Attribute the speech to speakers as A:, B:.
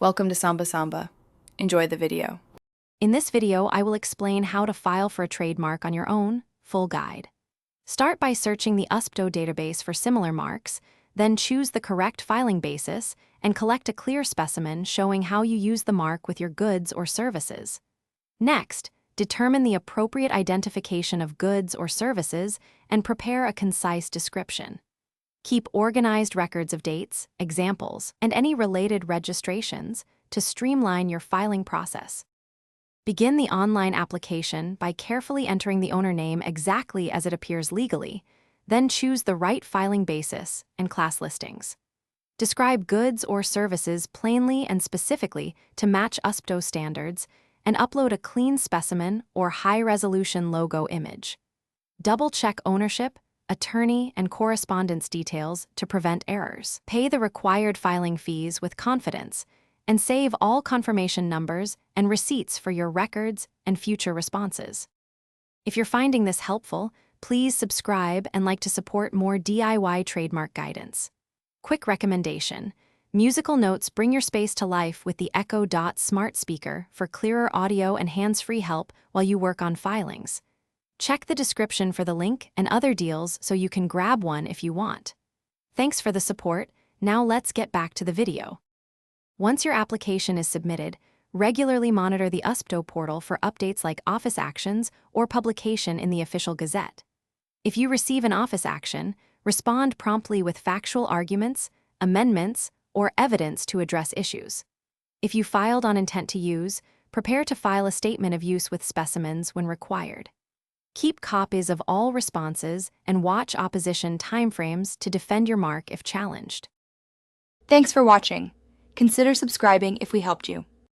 A: Welcome to Samba Samba. Enjoy the video.
B: In this video, I will explain how to file for a trademark on your own, full guide. Start by searching the USPTO database for similar marks, then choose the correct filing basis and collect a clear specimen showing how you use the mark with your goods or services. Next, determine the appropriate identification of goods or services and prepare a concise description. Keep organized records of dates, examples, and any related registrations to streamline your filing process. Begin the online application by carefully entering the owner name exactly as it appears legally, then choose the right filing basis and class listings. Describe goods or services plainly and specifically to match USPTO standards, and upload a clean specimen or high-resolution logo image. Double-check ownership, attorney, and correspondence details to prevent errors. Pay the required filing fees with confidence, and save all confirmation numbers and receipts for your records and future responses. If you're finding this helpful, please subscribe and like to support more DIY trademark guidance. Quick recommendation: musical notes bring your space to life with the Echo Dot smart speaker for clearer audio and hands-free help while you work on filings. Check the description for the link and other deals so you can grab one if you want. Thanks for the support. Now let's get back to the video. Once your application is submitted, regularly monitor the USPTO portal for updates like office actions or publication in the official Gazette. If you receive an office action, respond promptly with factual arguments, amendments, or evidence to address issues. If you filed on intent to use, prepare to file a statement of use with specimens when required. Keep copies of all responses and watch opposition timeframes to defend your mark if challenged.
C: Thanks for watching. Consider subscribing if we helped you.